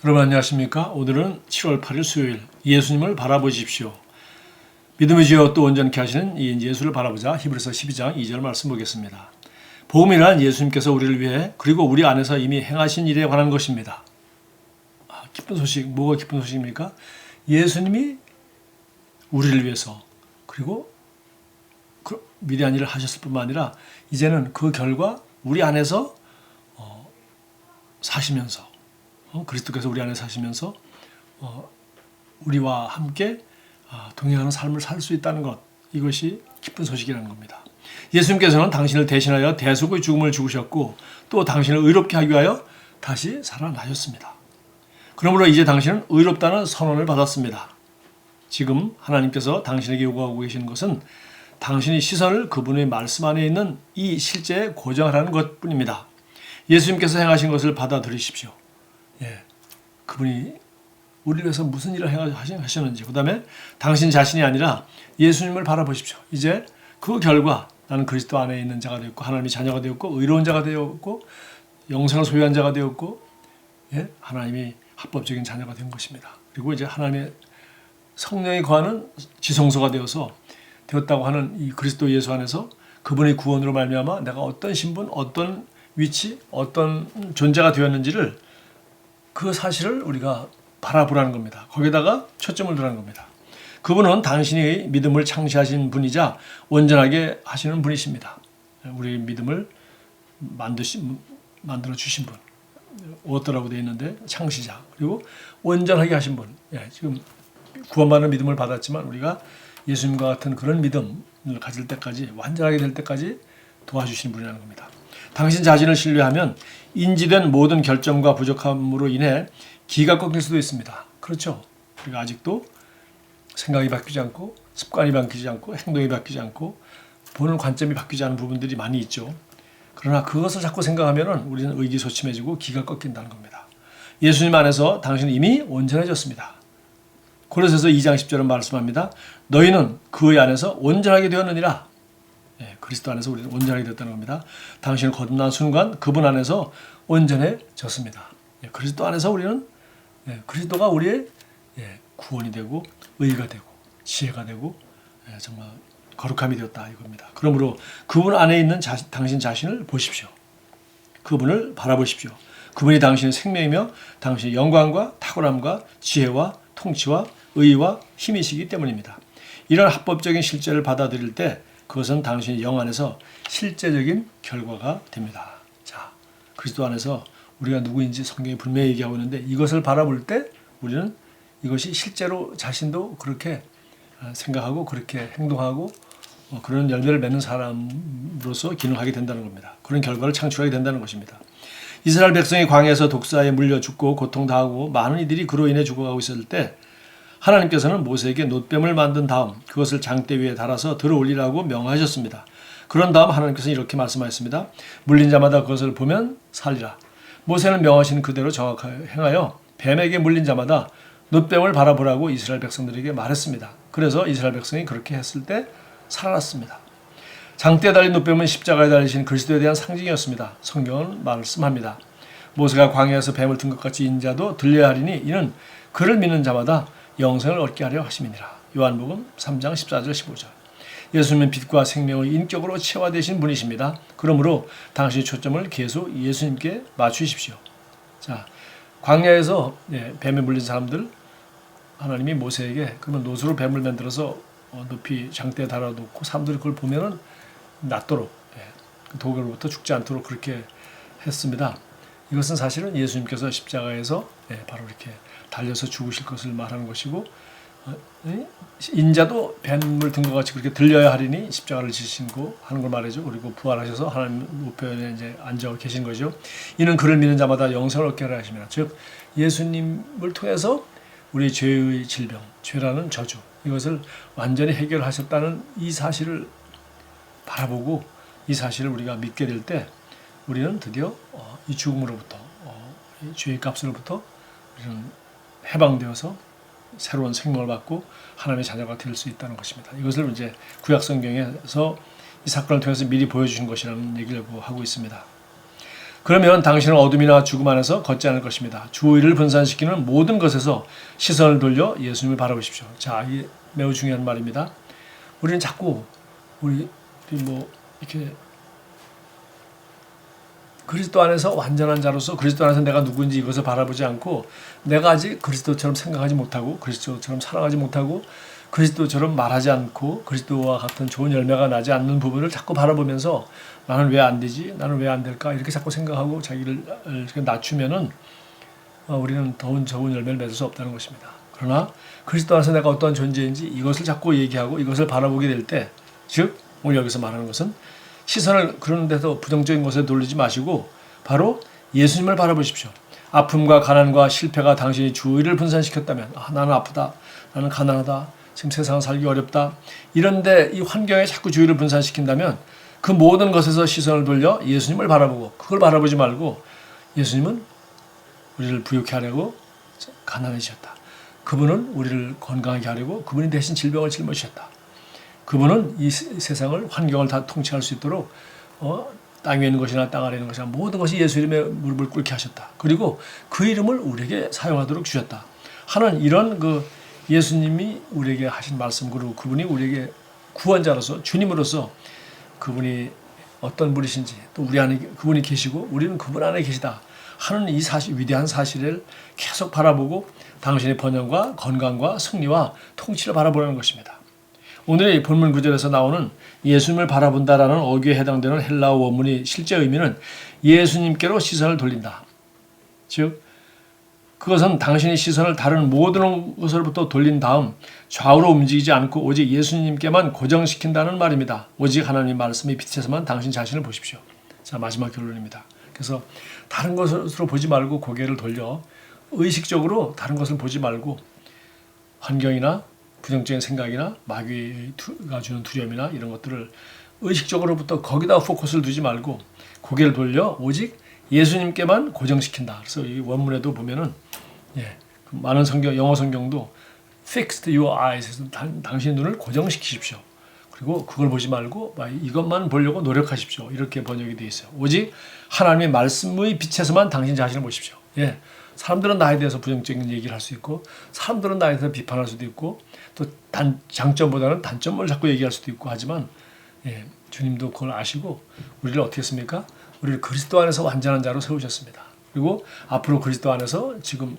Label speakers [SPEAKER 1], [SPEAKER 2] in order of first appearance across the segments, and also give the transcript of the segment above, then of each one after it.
[SPEAKER 1] 여러분 안녕하십니까? 오늘은 7월 8일 수요일 예수님을 바라보십시오. 믿음의 주여 또 온전케 하시는 이 예수를 바라보자. 히브리서 12장 2절 말씀 보겠습니다. 복음이란 예수님께서 우리를 위해 그리고 우리 안에서 이미 행하신 일에 관한 것입니다. 기쁜 소식, 뭐가 기쁜 소식입니까? 예수님이 우리를 위해서 그리고 그 위대한 일을 하셨을 뿐만 아니라 이제는 그 결과 우리 안에서 사시면서 그리스도께서 우리 안에 사시면서 우리와 함께 동행하는 삶을 살 수 있다는 것, 이것이 기쁜 소식이라는 겁니다. 예수님께서는 당신을 대신하여 대속의 죽음을 죽으셨고 또 당신을 의롭게 하기 위하여 다시 살아나셨습니다. 그러므로 이제 당신은 의롭다는 선언을 받았습니다. 지금 하나님께서 당신에게 요구하고 계시는 것은 당신의 시선을 그분의 말씀 안에 있는 이 실제에 고정하라는 것뿐입니다. 예수님께서 행하신 것을 받아들이십시오. 그분이 우리를 위해서 무슨 일을 하셨는지, 그 다음에 당신 자신이 아니라 예수님을 바라보십시오. 이제 그 결과 나는 그리스도 안에 있는 자가 되었고 하나님의 자녀가 되었고 의로운 자가 되었고 영생을 소유한 자가 되었고 하나님이 합법적인 자녀가 된 것입니다. 그리고 이제 하나님의 성령이 거하는 지성소가 되었다고 하는 이 그리스도 예수 안에서 그분의 구원으로 말미암아 내가 어떤 신분, 어떤 위치, 어떤 존재가 되었는지를 그 사실을 우리가 바라보라는 겁니다. 거기다가 초점을 두라는 겁니다. 그분은 당신의 믿음을 창시하신 분이자 온전하게 하시는 분이십니다. 우리 믿음을 만들어 주신 분, 오더라고 되어 있는데 창시자, 그리고 온전하게 하신 분. 지금 구원받는 믿음을 받았지만 우리가 예수님과 같은 그런 믿음을 가질 때까지, 완전하게 될 때까지 도와주시는 분이라는 겁니다. 당신 자신을 신뢰하면 인지된 모든 결정과 부족함으로 인해 기가 꺾일 수도 있습니다. 그렇죠? 우리가 아직도 생각이 바뀌지 않고 습관이 바뀌지 않고 행동이 바뀌지 않고 보는 관점이 바뀌지 않은 부분들이 많이 있죠. 그러나 그것을 자꾸 생각하면 우리는 의기소침해지고 기가 꺾인다는 겁니다. 예수님 안에서 당신은 이미 온전해졌습니다. 고린도서 2장 10절은 말씀합니다. 너희는 그의 안에서 온전하게 되었느니라. 그리스도 안에서 우리는 온전하게 됐다는 겁니다. 당신을 거듭난 순간 그분 안에서 온전해졌습니다. 그리스도 안에서 우리는 그리스도가 우리의 구원이 되고 의가 되고 지혜가 되고 정말 거룩함이 되었다 이겁니다. 그러므로 그분 안에 있는 당신 자신을 보십시오. 그분을 바라보십시오. 그분이 당신의 생명이며 당신의 영광과 탁월함과 지혜와 통치와 의와 힘이시기 때문입니다. 이런 합법적인 실제를 받아들일 때 그것은 당신의 영 안에서 실제적인 결과가 됩니다. 자, 그리스도 안에서 우리가 누구인지 성경이 분명히 얘기하고 있는데 이것을 바라볼 때 우리는 이것이 실제로 자신도 그렇게 생각하고 그렇게 행동하고 그런 열매를 맺는 사람으로서 기능하게 된다는 겁니다. 그런 결과를 창출하게 된다는 것입니다. 이스라엘 백성이 광야에서 독사에 물려 죽고 고통당하고 많은 이들이 그로 인해 죽어가고 있을 때 하나님께서는 모세에게 놋뱀을 만든 다음 그것을 장대 위에 달아서 들어올리라고 명하셨습니다. 그런 다음 하나님께서는 이렇게 말씀하셨습니다. 물린 자마다 그것을 보면 살리라. 모세는 명하신 그대로 정확하게 행하여 뱀에게 물린 자마다 놋뱀을 바라보라고 이스라엘 백성들에게 말했습니다. 그래서 이스라엘 백성이 그렇게 했을 때 살아났습니다. 장대에 달린 놋뱀은 십자가에 달리신 그리스도에 대한 상징이었습니다. 성경은 말씀합니다. 모세가 광야에서 뱀을 든 것 같이 인자도 들려야 하리니 이는 그를 믿는 자마다 영생을 얻게 하려 하심이니라. 요한복음 3장 14절 15절. 예수님은 빛과 생명의 인격으로 체화되신 분이십니다. 그러므로 당신의 초점을 계속 예수님께 맞추십시오. 자, 광야에서 뱀에 물린 사람들 하나님이 모세에게 그러면 놋으로 뱀을 만들어서 높이 장대에 달아놓고 사람들이 그걸 보면은 낫도록 그 독으로부터 죽지 않도록 그렇게 했습니다. 이것은 사실은 예수님께서 십자가에서 바로 이렇게 달려서 죽으실 것을 말하는 것이고 인자도 뱀을 든 것 같이 그렇게 들려야 하리니 십자가를 지시고 하는 걸 말이죠. 그리고 부활하셔서 하나님 우편에 이제 앉아 계신 거죠. 이는 그를 믿는 자마다 영생을 얻게 하려 하심이라. 즉 예수님을 통해서 우리 죄의 질병, 죄라는 저주 이것을 완전히 해결하셨다는 이 사실을 바라보고 이 사실을 우리가 믿게 될 때 우리는 드디어 이 죽음으로부터 이 죄의 값으로부터 우리는 해방되어서 새로운 생명을 받고 하나님의 자녀가 될 수 있다는 것입니다. 이것을 이제 구약 성경에서 이 사건을 통해서 미리 보여주신 것이라는 얘기를 하고 있습니다. 그러면 당신은 어둠이나 죽음 안에서 걷지 않을 것입니다. 주의를 분산시키는 모든 것에서 시선을 돌려 예수님을 바라보십시오. 자, 이게 매우 중요한 말입니다. 우리는 자꾸 우리 뭐 이렇게 그리스도 안에서 완전한 자로서 그리스도 안에서 내가 누구인지 이것을 바라보지 않고 내가 아직 그리스도처럼 생각하지 못하고 그리스도처럼 사랑하지 못하고 그리스도처럼 말하지 않고 그리스도와 같은 좋은 열매가 나지 않는 부분을 자꾸 바라보면서 나는 왜 안 되지? 나는 왜 안 될까? 이렇게 자꾸 생각하고 자기를 이렇게 낮추면은 우리는 더 좋은 열매를 맺을 수 없다는 것입니다. 그러나 그리스도 안에서 내가 어떠한 존재인지 이것을 자꾸 얘기하고 이것을 바라보게 될 때, 즉 오늘 여기서 말하는 것은 시선을 그런 데서 부정적인 것에 돌리지 마시고 바로 예수님을 바라보십시오. 아픔과 가난과 실패가 당신이 주의를 분산시켰다면 나는 아프다, 나는 가난하다, 지금 세상은 살기 어렵다 이런데 이 환경에 자꾸 주의를 분산시킨다면 그 모든 것에서 시선을 돌려 예수님을 바라보고 그걸 바라보지 말고 예수님은 우리를 부유케 하려고 가난해지셨다. 그분은 우리를 건강하게 하려고 그분이 대신 질병을 짊어지셨다. 그분은 이 세상을 환경을 다 통치할 수 있도록 땅 위에 있는 것이나 땅 아래에 있는 것이나 모든 것이 예수 이름에 무릎을 꿇게 하셨다. 그리고 그 이름을 우리에게 사용하도록 주셨다. 하는 이런 그 예수님이 우리에게 하신 말씀 그리고 그분이 우리에게 구원자로서 주님으로서 그분이 어떤 분이신지 또 우리 안에 그분이 계시고 우리는 그분 안에 계시다 하는 이 사실 위대한 사실을 계속 바라보고 당신의 번영과 건강과 승리와 통치를 바라보는 것입니다. 오늘의 본문 구절에서 나오는 예수님을 바라본다라는 어귀에 해당되는 헬라어 원문의 실제 의미는 예수님께로 시선을 돌린다. 즉 그것은 당신의 시선을 다른 모든 것으로부터 돌린 다음 좌우로 움직이지 않고 오직 예수님께만 고정시킨다는 말입니다. 오직 하나님의 말씀의 빛에서만 당신 자신을 보십시오. 자, 마지막 결론입니다. 그래서 다른 것으로 보지 말고 고개를 돌려 의식적으로 다른 것을 보지 말고 환경이나 부정적인 생각이나 마귀가 주는 두려움이나 이런 것들을 의식적으로부터 거기다 포커스를 두지 말고 고개를 돌려 오직 예수님께만 고정시킨다. 그래서 이 원문에도 보면은 많은 성경, 영어 성경도 fixed your eyes, 당신의 눈을 고정시키십시오. 그리고 그걸 보지 말고 이것만 보려고 노력하십시오. 이렇게 번역이 되어 있어요. 오직 하나님의 말씀의 빛에서만 당신 자신을 보십시오. 사람들은 나에 대해서 부정적인 얘기를 할 수 있고 사람들은 나에 대해서 비판할 수도 있고 또 장점보다는 단점을 자꾸 얘기할 수도 있고 하지만 주님도 그걸 아시고 우리를 어떻게 했습니까? 우리를 그리스도 안에서 완전한 자로 세우셨습니다. 그리고 앞으로 그리스도 안에서 지금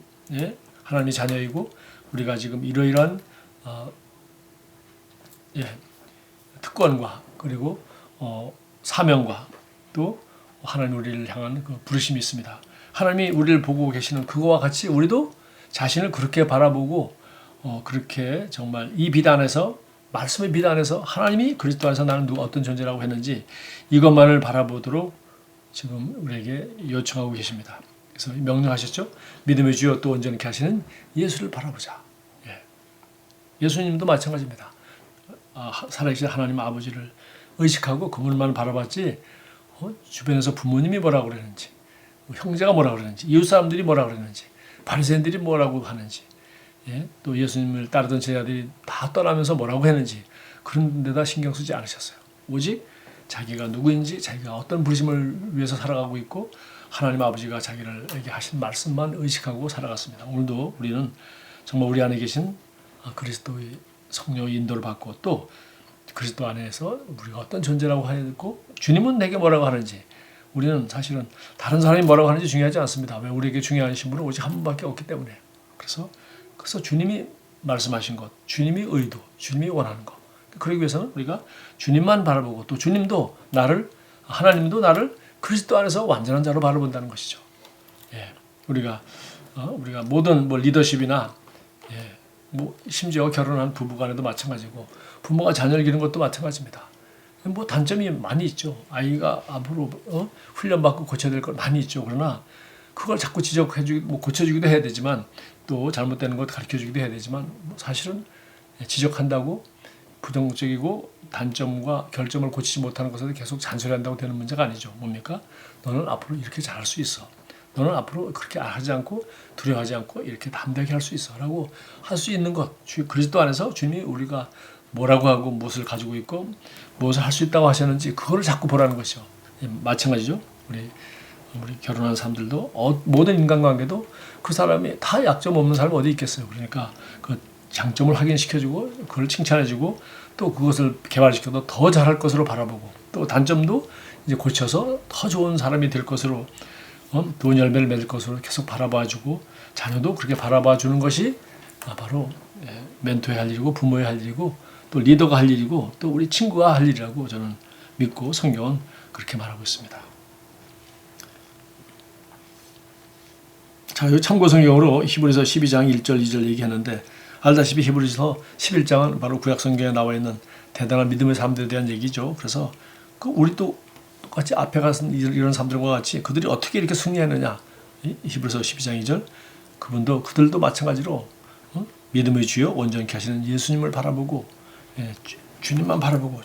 [SPEAKER 1] 하나님의 자녀이고 우리가 지금 이러이러한 특권과 그리고 사명과 또 하나님 우리를 향한 그 부르심이 있습니다. 하나님이 우리를 보고 계시는 그거와 같이 우리도 자신을 그렇게 바라보고 그렇게 정말 이 빛 안에서 말씀의 빛 안에서 하나님이 그리스도 안에서 나는 어떤 존재라고 했는지 이것만을 바라보도록 지금 우리에게 요청하고 계십니다. 그래서 명령하셨죠? 믿음의 주여 또 온전케 하시는 예수를 바라보자. 예수님도 마찬가지입니다. 살아계신 하나님 아버지를 의식하고 그분만 바라봤지 주변에서 부모님이 뭐라고 그러는지 형제가 뭐라고 그러는지 이웃 사람들이 뭐라고 그러는지 바리새인들이 뭐라고 하는지 또 예수님을 따르던 제자들이 다 떠나면서 뭐라고 했는지 그런 데다 신경 쓰지 않으셨어요. 오직 자기가 누구인지 자기가 어떤 부르심을 위해서 살아가고 있고 하나님 아버지가 자기를에게 하신 말씀만 의식하고 살아갔습니다. 오늘도 우리는 정말 우리 안에 계신 그리스도의 성령의 인도를 받고 또 그리스도 안에서 우리가 어떤 존재라고 하고 주님은 내게 뭐라고 하는지 우리는 사실은 다른 사람이 뭐라고 하는지 중요하지 않습니다. 왜 우리에게 중요한 신분은 오직 한 분밖에 없기 때문에. 그래서 주님이 말씀하신 것, 주님이 의도, 주님이 원하는 것. 그러기 위해서는 우리가 주님만 바라보고 또 주님도 하나님도 나를 그리스도 안에서 완전한 자로 바라본다는 것이죠. 우리가 모든 리더십이나 심지어 결혼한 부부간에도 마찬가지고 부모가 자녀를 기르는 것도 마찬가지입니다. 단점이 많이 있죠. 아이가 앞으로 훈련받고 고쳐야 될 것 많이 있죠. 그러나 그걸 자꾸 지적해주고 고쳐주기도 해야 되지만 또 잘못되는 것 가르쳐주기도 해야 되지만 사실은 지적한다고 부정적이고 단점과 결점을 고치지 못하는 것에 계속 잔소리한다고 되는 문제가 아니죠. 뭡니까? 너는 앞으로 이렇게 잘할 수 있어. 너는 앞으로 그렇게 하지 않고 두려워하지 않고 이렇게 담대하게 할 수 있어 라고 할 수 있는 것. 그리스도 안에서 주님이 우리가 뭐라고 하고 무엇을 가지고 있고 무엇을 할 수 있다고 하셨는지 그거를 자꾸 보라는 것이죠. 마찬가지죠. 우리 우리 결혼한 사람들도 모든 인간관계도 그 사람이 다 약점 없는 사람이 어디 있겠어요. 그러니까 그 장점을 확인시켜주고 그걸 칭찬해주고 또 그것을 개발시켜서 더 잘할 것으로 바라보고 또 단점도 이제 고쳐서 더 좋은 사람이 될 것으로 좋은 열매를 맺을 것으로 계속 바라봐주고 자녀도 그렇게 바라봐주는 것이 바로 멘토의 할 일이고 부모의 할 일이고 또 리더가 할 일이고 또 우리 친구가 할 일이라고 저는 믿고 성경은 그렇게 말하고 있습니다. 자, 이 참고 성경으로 히브리서 12장 1절 2절 얘기하는데 알다시피 히브리서 11장은 바로 구약 성경에 나와 있는 대단한 믿음의 사람들에 대한 얘기죠. 그래서 우리도 똑같이 앞에 가서 이런 사람들과 같이 그들이 어떻게 이렇게 승리했느냐. 히브리서 12장 2절 그들도 마찬가지로 믿음의 주요 온전케 하시는 예수님을 바라보고 주님만 바라보고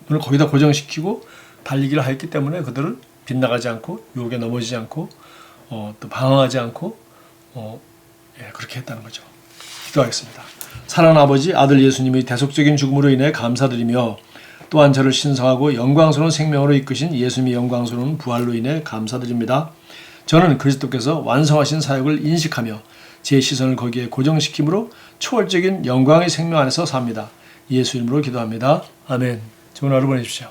[SPEAKER 1] 눈을 거기다 고정시키고 달리기를 하였기 때문에 그들은 빗나가지 않고 유혹에 넘어지지 않고 또 방황하지 않고 그렇게 했다는 거죠. 기도하겠습니다. 사랑하는 아버지, 아들 예수님의 대속적인 죽음으로 인해 감사드리며 또한 저를 신성하고 영광스러운 생명으로 이끄신 예수님의 영광스러운 부활로 인해 감사드립니다. 저는 그리스도께서 완성하신 사역을 인식하며 제 시선을 거기에 고정시킴으로 초월적인 영광의 생명 안에서 삽니다. 예수 이름으로 기도합니다. 아멘. 좋은 하루 보내십시오.